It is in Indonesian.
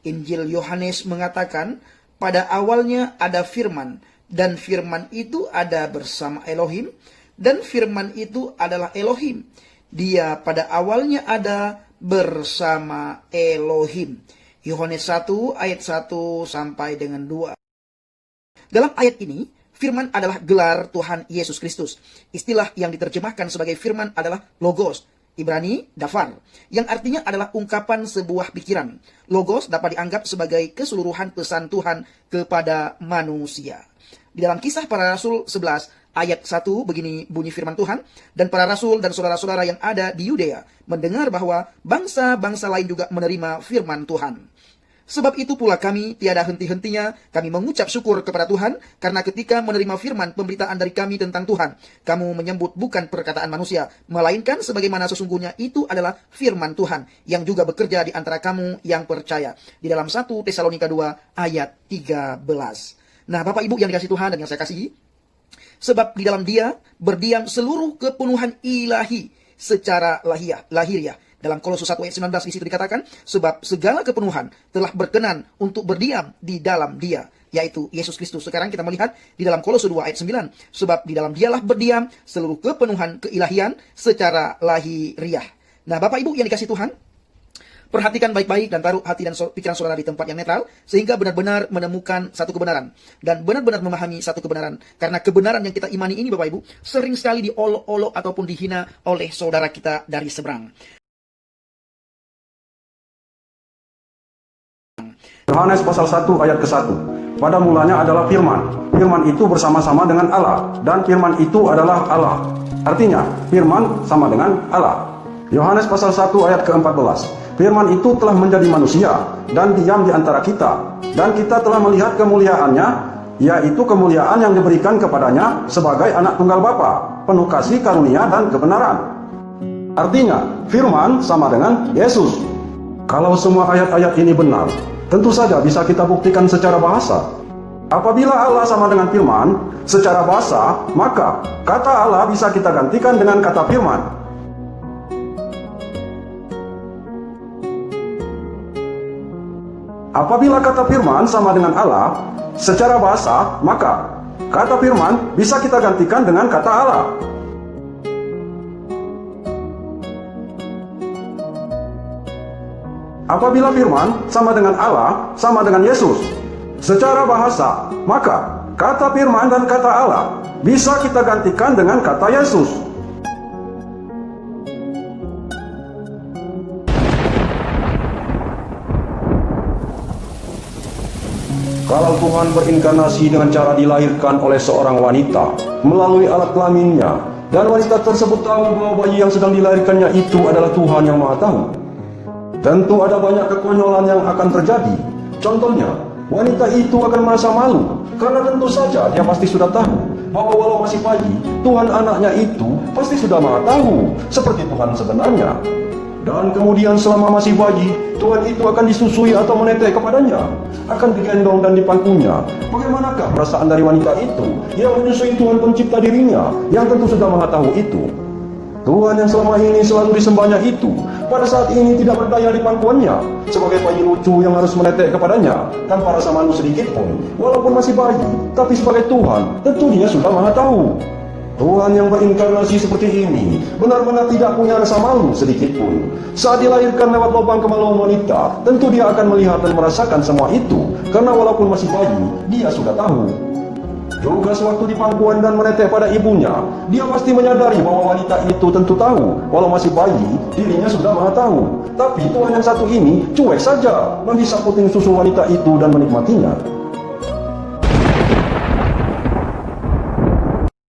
Injil Yohanes mengatakan, pada awalnya ada firman, dan firman itu ada bersama Elohim, dan firman itu adalah Elohim. Dia pada awalnya ada bersama Elohim. Yohanes 1 ayat 1 sampai dengan 2. Dalam ayat ini, firman adalah gelar Tuhan Yesus Kristus. Istilah yang diterjemahkan sebagai firman adalah logos, Ibrani dafar, yang artinya adalah ungkapan sebuah pikiran. Logos dapat dianggap sebagai keseluruhan pesan Tuhan kepada manusia. Di dalam Kisah Para Rasul 11 ayat 1 begini bunyi firman Tuhan, dan para rasul dan saudara-saudara yang ada di Yudea mendengar bahwa bangsa-bangsa lain juga menerima firman Tuhan. Sebab itu pula kami tiada henti-hentinya kami mengucap syukur kepada Tuhan, karena ketika menerima firman pemberitaan dari kami tentang Tuhan, kamu menyambut bukan perkataan manusia, melainkan sebagaimana sesungguhnya itu adalah firman Tuhan, yang juga bekerja di antara kamu yang percaya. Di dalam 1 Tesalonika 2 ayat 13. Nah, Bapak Ibu yang dikasihi Tuhan dan yang saya kasihi, sebab di dalam Dia berdiam seluruh kepenuhan ilahi secara lahiriah. Dalam Kolose 1 ayat 19 di situ dikatakan, sebab segala kepenuhan telah berkenan untuk berdiam di dalam Dia, yaitu Yesus Kristus. Sekarang kita melihat di dalam Kolose 2 ayat 9, sebab di dalam Dialah berdiam seluruh kepenuhan keilahian secara lahiriah. Nah, Bapak Ibu yang dikasihi Tuhan, perhatikan baik-baik dan taruh hati dan pikiran saudara di tempat yang netral, sehingga benar-benar menemukan satu kebenaran dan benar-benar memahami satu kebenaran. Karena kebenaran yang kita imani ini, Bapak Ibu, sering sekali diolok-olok ataupun dihina oleh saudara kita dari seberang. Yohanes pasal 1 ayat ke-1. Pada mulanya adalah firman. Firman itu bersama-sama dengan Allah, dan firman itu adalah Allah. Artinya, firman sama dengan Allah. Yohanes pasal 1 ayat ke-14. Firman itu telah menjadi manusia dan diam di antara kita, dan kita telah melihat kemuliaannya, yaitu kemuliaan yang diberikan kepadanya sebagai anak tunggal Bapa, penuh kasih, karunia, dan kebenaran. Artinya, firman sama dengan Yesus. Kalau semua ayat-ayat ini benar, tentu saja bisa kita buktikan secara bahasa. Apabila Allah sama dengan firman secara bahasa, maka kata Allah bisa kita gantikan dengan kata firman. Apabila kata firman sama dengan Allah secara bahasa, maka kata firman bisa kita gantikan dengan kata Allah. Apabila firman sama dengan Allah, sama dengan Yesus secara bahasa, maka kata firman dan kata Allah bisa kita gantikan dengan kata Yesus. Kalau Tuhan berinkarnasi dengan cara dilahirkan oleh seorang wanita melalui alat kelaminnya, dan wanita tersebut tahu bahwa bayi yang sedang dilahirkannya itu adalah Tuhan yang Maha Tahu, tentu ada banyak kekonyolan yang akan terjadi. Contohnya, wanita itu akan merasa malu, karena tentu saja dia pasti sudah tahu bahwa walau masih bayi, Tuhan anaknya itu pasti sudah Maha Tahu, seperti Tuhan sebenarnya. Dan kemudian selama masih bayi, Tuhan itu akan disusui atau menetek kepadanya, akan digendong dan dipangkunya. Bagaimanakah perasaan dari wanita itu yang menyusui Tuhan pencipta dirinya, yang tentu sudah Maha Tahu itu? Tuhan yang selama ini selalu disembahnya itu, pada saat ini tidak berdaya di pangkuannya, sebagai bayi lucu yang harus menetek kepadanya, tanpa rasa malu sedikit pun, walaupun masih bayi, tapi sebagai Tuhan, tentu dia sudah Maha Tahu. Tuhan yang berinkarnasi seperti ini, benar-benar tidak punya rasa malu sedikit pun. Saat dilahirkan lewat lubang kemaluan wanita, tentu dia akan melihat dan merasakan semua itu, karena walaupun masih bayi, dia sudah tahu. Juga sewaktu di pangkuan dan menetek pada ibunya, dia pasti menyadari bahwa wanita itu tentu tahu, walau masih bayi, dirinya sudah Maha Tahu. Tapi Tuhan yang satu ini cuek saja menghisap puting susu wanita itu dan menikmatinya.